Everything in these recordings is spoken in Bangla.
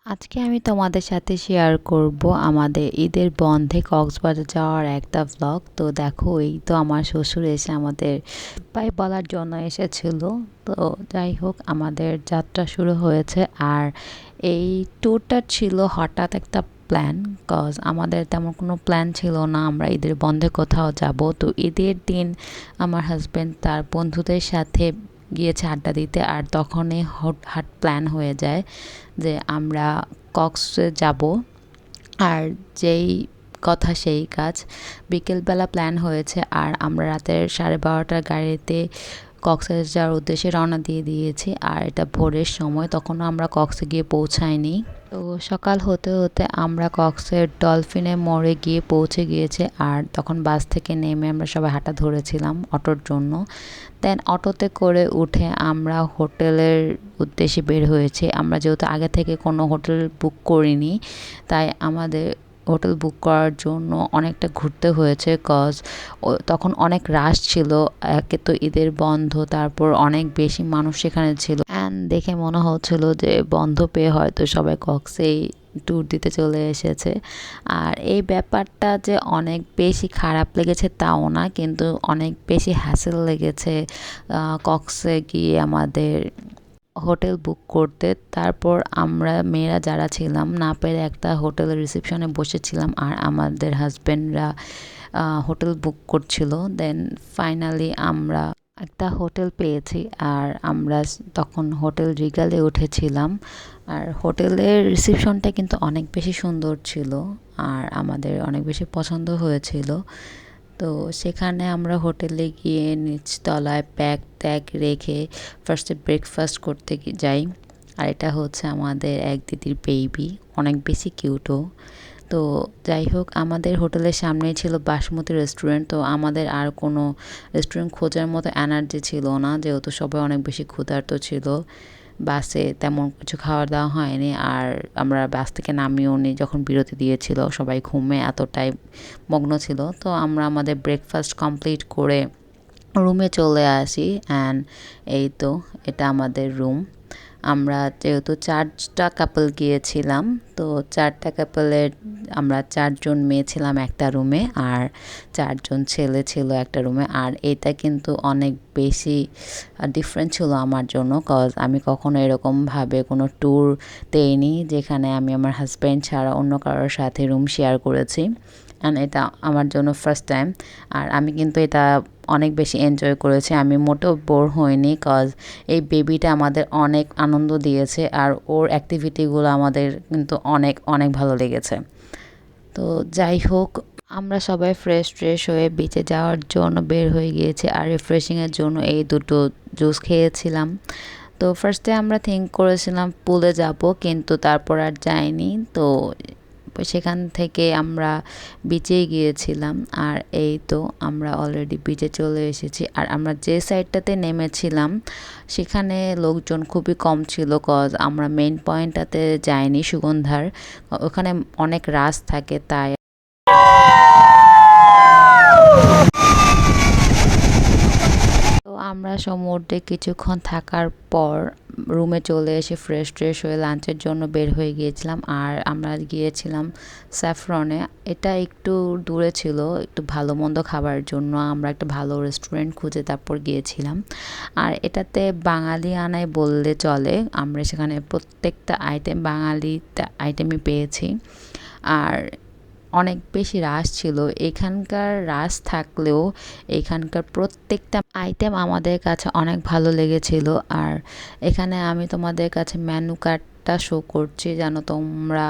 আজকে আমি তোমাদের সাথে শেয়ার করব আমাদের ঈদের বন্ধে কক্সবাজার যাওয়ার একটা ভ্লগ। তো দেখো, এই তো আমার শ্বশুর এসে আমাদের বাই বলার জন্য এসেছিল। তো যাই হোক, আমাদের যাত্রা শুরু হয়েছে। আর এই ট্যুরটা ছিল হঠাৎ একটা প্ল্যান, কজ আমাদের তেমন কোনো প্ল্যান ছিল না আমরা ঈদের বন্ধে কোথাও যাব। তো ঈদের দিন আমার হাজব্যান্ড তার বন্ধুদের সাথে গিয়েছে আড্ডা দিতে, আর তখনই হঠাৎ প্ল্যান হয়ে যায় যে আমরা কক্সে যাব। আর যেই কথা সেই কাজ, বিকেলবেলা প্ল্যান হয়েছে আর আমরা রাতের 12:30টার গাড়িতে কক্সে যাওয়ার উদ্দেশ্যে রওনা দিয়ে দিয়েছি। আর এটা ভোরের সময়, তখনও আমরা কক্সে গিয়ে পৌঁছাইনি। তো সকাল হতে হতে আমরা কক্সের ডলফিনের মোড়ে গিয়ে পৌঁছে গিয়েছে। আর তখন বাস থেকে নেমে আমরা সবাই হাঁটা ধরেছিলাম অটোর জন্য। দেন অটোতে করে উঠে আমরা হোটেলের উদ্দেশ্যে বের হয়েছি। আমরা যেহেতু আগে থেকে কোনো হোটেল বুক করিনি, তাই আমাদের হোটেল বুক করার জন্য অনেকটা ঘুরতে হয়েছে, কজ তখন অনেক রাশ ছিল। একে তো ঈদের বন্ধ, তারপর অনেক বেশি মানুষ সেখানে ছিল। অ্যান্ড দেখে মনে হচ্ছিল যে বন্ধ পেয়ে হয়তো সবাই কক্সেই ট্যুর দিতে চলে এসেছে। আর এই ব্যাপারটা যে অনেক বেশি খারাপ লেগেছে তাও না, কিন্তু অনেক বেশি হ্যাসেল লেগেছে কক্সে গিয়ে আমাদের হোটেল বুক করতে। তারপর আমরা মেয়েরা যারা ছিলাম না পেরে একটা হোটেলের রিসেপশনে বসেছিলাম, আর আমাদের হাজব্যান্ডরা হোটেল বুক করছিল। দেন ফাইনালি আমরা একটা হোটেল পেয়েছি, আর আমরা তখন হোটেল রিগালে উঠেছিলাম। আর হোটেলের রিসেপশনটা কিন্তু অনেক বেশি সুন্দর ছিল, আর আমাদের অনেক বেশি পছন্দ হয়েছিল। তো সেখানে আমরা হোটেলে গিয়ে নিচতলায় ব্যাগ ট্যাগ রেখে ফার্স্টে ব্রেকফাস্ট করতে যাই। আর এটা হচ্ছে আমাদের এক দিদির বেবি, অনেক বেশি কিউটও। তো যাই হোক, আমাদের হোটেলের সামনেই ছিল বাসমতি রেস্টুরেন্ট। তো আমাদের আর কোনো রেস্টুরেন্ট খোঁজার মতো এনার্জি ছিল না, যেহেতু সবাই অনেক বেশি ক্ষুধার্ত ছিল। বাসে তেমন কিছু খাওয়া দাওয়া হয়নি, আর আমরা বাস থেকে নামিও নি যখন বিরতি দিয়েছিল। সবাই ঘুমে এতটাই মগ্ন ছিল। তো আমরা আমাদের ব্রেকফাস্ট কমপ্লিট করে রুমে চলে আসি। অ্যান্ড এই তো, এটা আমাদের রুম। আমরা যেহেতু 4টা কাপল গিয়েছিলাম, তো 4টা কাপলের আমরা 4জন মেয়ে ছিলাম একটা রুমে, আর 4জন ছেলে ছিল একটা রুমে। আর এটা কিন্তু অনেক বেশি ডিফারেন্ট ছিল আমার জন্য, কজ আমি কখনো এরকমভাবে কোনো ট্যুর দেইনি যেখানে আমি আমার হাজব্যান্ড ছাড়া অন্য কারোর সাথে রুম শেয়ার করেছি। অ্যান্ড এটা আমার জন্য ফার্স্ট টাইম। আর আমি কিন্তু এটা অনেক বেশি এনজয় করেছি, আমি মোটেও বোর হইনি, কজ এই বেবিটা আমাদের অনেক আনন্দ দিয়েছে, আর ওর অ্যাক্টিভিটিগুলো আমাদের কিন্তু অনেক অনেক ভালো লেগেছে। তো যাই হোক, আমরা সবাই ফ্রেশ হয়ে বিচে যাওয়ার জন্য বের হয়ে গিয়েছি। আর রিফ্রেশিংয়ের জন্য এই দুটো জুস খেয়েছিলাম। তো ফার্স্টে আমরা থিঙ্ক করেছিলাম পুলে যাব, কিন্তু তারপর আর যাইনি। তো সেখান থেকে আমরা বিচে গিয়েছিলাম। আর এই তো আমরা অলরেডি বিচে চলে এসেছি। আর আমরা যে সাইডটাতে নেমেছিলাম সেখানে লোকজন খুবই কম ছিল, কজ আমরা মেইন পয়েন্টটাতে যাইনি, সুগন্ধার ওখানে অনেক রাশ থাকে তাই। তো আমরা সমুদ্রে কিছুক্ষণ থাকার পর রুমে চলে এসে ফ্রেশ হয়ে লাঞ্চের জন্য বের হয়ে গিয়েছিলাম। আর আমরা গিয়েছিলাম স্যাফরনে। এটা একটু দূরে ছিল, একটু ভালো মন্দ খাবার জন্য আমরা একটা ভালো রেস্টুরেন্ট খুঁজে তারপর গিয়েছিলাম। আর এটাতে বাঙালি আনাই বললে চলে, আমরা সেখানে প্রত্যেকটা আইটেম বাঙালি আইটেমই পেয়েছি। আর অনেক বেশি রাশ ছিল। এখানকার রাশ থাকলেও এখানকার প্রত্যেকটা আইটেম আমাদের কাছে অনেক ভালো লেগেছিল। আর এখানে আমি তোমাদের কাছে মেনু কার্ডটা শো করছি, যেন তোমরা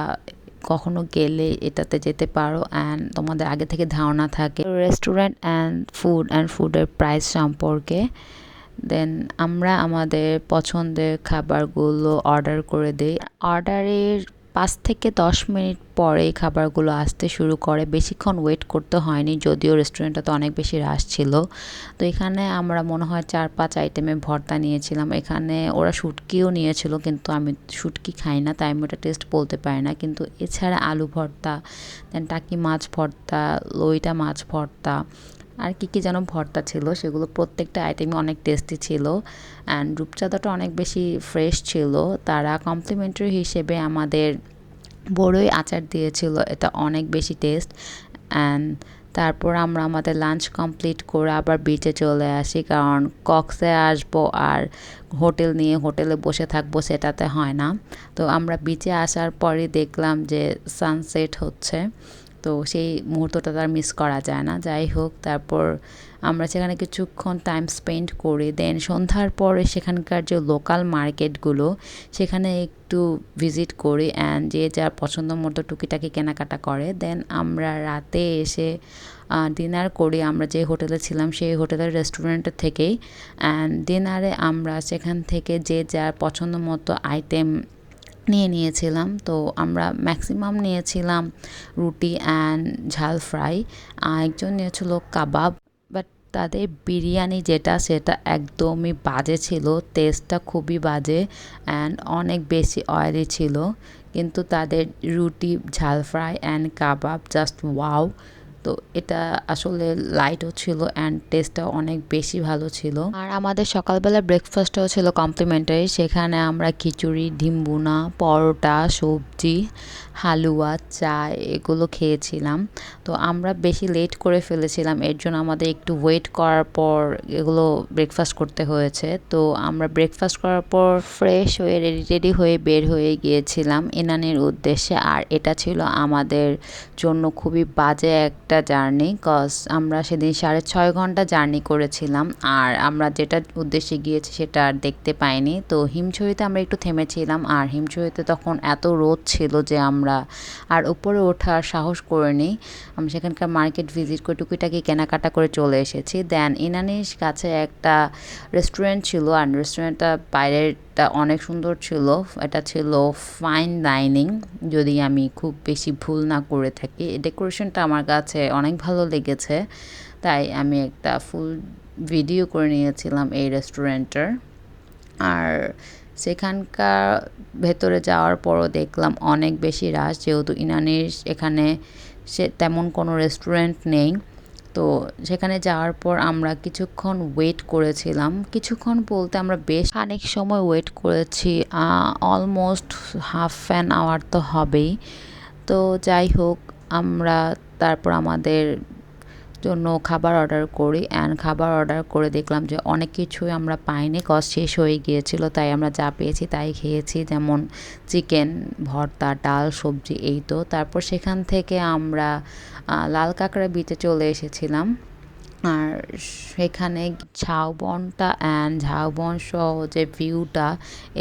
কখনো গেলে এটাতে যেতে পারো অ্যান্ড তোমাদের আগে থেকে ধারণা থাকে রেস্টুরেন্ট অ্যান্ড ফুডের প্রাইস সম্পর্কে। দেন আমরা আমাদের পছন্দের খাবারগুলো অর্ডার করে দিই। অর্ডারের 5 থেকে 10 মিনিট পরে খাবারগুলো আসতে শুরু করে, বেশিক্ষণ ওয়েট করতে হয়নি, যদিও রেস্টুরেন্টটা তো অনেক বেশি রাশ ছিল। তো এখানে আমরা মনে হয় 4-5 আইটেমের ভর্তা নিয়েছিলাম। এখানে ওরা শুটকিও নিয়েছিল, কিন্তু আমি শুটকি খাই না তাই আমি ওটা টেস্ট বলতে পারি না। কিন্তু এছাড়া আলু ভর্তা, দেন টাকি মাছ ভর্তা, লইটা মাছ ভর্তা, আর কি যেন ভর্তা ছিল, সেগুলো প্রত্যেকটা আইটেমই অনেক টেস্টি ছিল। অ্যান্ড রূপচাঁদাটা অনেক বেশি ফ্রেশ ছিল। তারা কমপ্লিমেন্টারি হিসেবে আমাদের বড়ই আচার দিয়েছিল, এটা অনেক বেশি টেস্ট। অ্যান্ড তারপর আমরা আমাদের লাঞ্চ কমপ্লিট করে আবার বিচে চলে আসি, কারণ কক্সে আসবো আর হোটেল নিয়ে হোটেলে বসে থাকবো সেটাতে হয় না। তো আমরা বিচে আসার পরই দেখলাম যে সানসেট হচ্ছে, তো সেই মুহূর্তটা তার মিস করা যায় না। যাই হোক, তারপর আমরা সেখানে কিছুক্ষণ টাইম স্পেন্ড করি। দেন সন্ধ্যার পরে সেখানকার যে লোকাল মার্কেটগুলো সেখানে একটু ভিজিট করি অ্যান্ড যে যার পছন্দ মতো টুকিটাকি কেনাকাটা করে। দেন আমরা রাতে এসে ডিনার করি। আমরা যে হোটেলে ছিলাম সেই হোটেলের রেস্টুরেন্টের থেকেই। অ্যান্ড ডিনারে আমরা সেখান থেকে যে যার পছন্দ মতো আইটেম নিয়েছিলাম। তো আমরা ম্যাক্সিমাম নিয়েছিলাম রুটি অ্যান্ড ঝাল ফ্রাই, একজন নিয়েছিল কাবাব। বাট তাদের বিরিয়ানি যেটা সেটা একদমই বাজে ছিল, টেস্টটা খুবই বাজে অ্যান্ড অনেক বেশি অয়েলি ছিল। কিন্তু তাদের রুটি, ঝাল fry and kebab just wow. তো এটা আসলে লাইটও ছিল অ্যান্ড টেস্টটাও অনেক বেশি ভালো ছিল। আর আমাদের সকালবেলা ব্রেকফাস্টও ছিল কমপ্লিমেন্টারি, সেখানে আমরা খিচুড়ি, ডিম ভুনা, পরোটা, সবজি, হালুয়া, চা এগুলো খেয়েছিলাম। তো আমরা বেশি লেট করে ফেলেছিলাম, এর জন্য আমাদের একটু ওয়েট করার পর এগুলো ব্রেকফাস্ট করতে হয়েছে। তো আমরা ব্রেকফাস্ট করার পর ফ্রেশ হয়ে রেডি হয়ে বের হয়ে গিয়েছিলাম ইনানির উদ্দেশ্যে। আর এটা ছিল আমাদের জন্য খুবই বাজে একটা জার্নি, কজ আমরা সেদিন 6.5 ঘন্টা জার্নি করেছিলাম আর আমরা যেটা উদ্দেশ্যে গিয়েছি সেটা আর দেখতে পাইনি। তো হিমছড়িতে আমরা একটু থেমেছিলাম, আর হিমছড়িতে তখন এত রোদ ছিল যে আমরা আর উপরে ওঠার সাহস করিনি। আমরা সেখানকার মার্কেট ভিজিট করে টুকিটাকি কেনাকাটা করে চলে এসেছি। দেন ইনানির কাছে একটা রেস্টুরেন্ট ছিল, আর রেস্টুরেন্টটা বাইরেরটা অনেক সুন্দর ছিল। এটা ছিল ফাইন ডাইনিং, যদি আমি খুব বেশি ভুল না করে থাকি। ডেকোরেশনটা আমার কাছে অনেক ভালো লেগেছে, তাই আমি একটা ফুল ভিডিও করে নিয়েছিলাম এই রেস্টুরেন্টের। আর সেখানকার ভেতরে যাওয়ার পরও দেখলাম অনেক বেশি রাশ, যেহেতু ইনানির এখানে তেমন কোনো রেস্টুরেন্ট নেই। তো সেখানে যাওয়ার পর আমরা কিছুক্ষণ ওয়েট করেছিলাম, কিছুক্ষণ বলতে আমরা বেশ অনেক সময় ওয়েট করেছি, অলমোস্ট হাফ অ্যান আওয়ার তো হবেই। তো যাই হোক, আমরা তারপর আমাদের জন্য খাবার অর্ডার করি অ্যান্ড খাবার অর্ডার করে দেখলাম যে অনেক কিছুই আমরা পাইনি, কজ শেষ হয়ে গিয়েছিল। তাই আমরা যা পেয়েছি তাই খেয়েছি, যেমন চিকেন, ভর্তা, ডাল, সবজি, এই তো। তারপর সেখান থেকে আমরা লাল কাঁকড়া বিচে চলে এসেছিলাম। আর সেখানে ঝাউবনটা অ্যান্ড ঝাউবন সহ যে ভিউটা,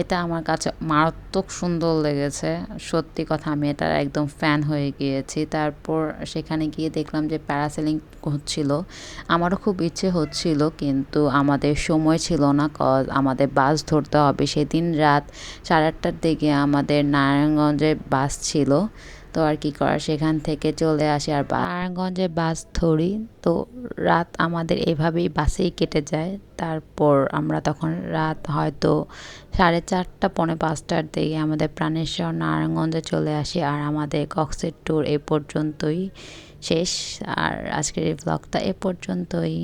এটা আমার কাছে মারাত্মক সুন্দর লেগেছে। সত্যি কথা, আমি এটার একদম ফ্যান হয়ে গিয়েছি। তারপর সেখানে গিয়ে দেখলাম যে প্যারাসেলিং হচ্ছিল। আমারও খুব ইচ্ছে হচ্ছিল, কিন্তু আমাদের সময় ছিল না, কজ আমাদের বাস ধরতে হবে। সেদিন রাত 8:30টার দিকে আমাদের নারায়ণগঞ্জে বাস ছিল। তো আর কি করার, সেখান থেকে চলে আসি আর নারায়ণগঞ্জে বাস ধরি। তো রাত আমাদের এভাবেই বাসেই কেটে যায়। তারপর আমরা তখন রাত হয়তো 4:30, 4:45টার দিকে আমাদের প্রাণেশ্বর নারায়ণগঞ্জে চলে আসি। আর আমাদের কক্সের ট্যুর এ পর্যন্তই শেষ। আর আজকের এই ব্লগটা এ পর্যন্তই।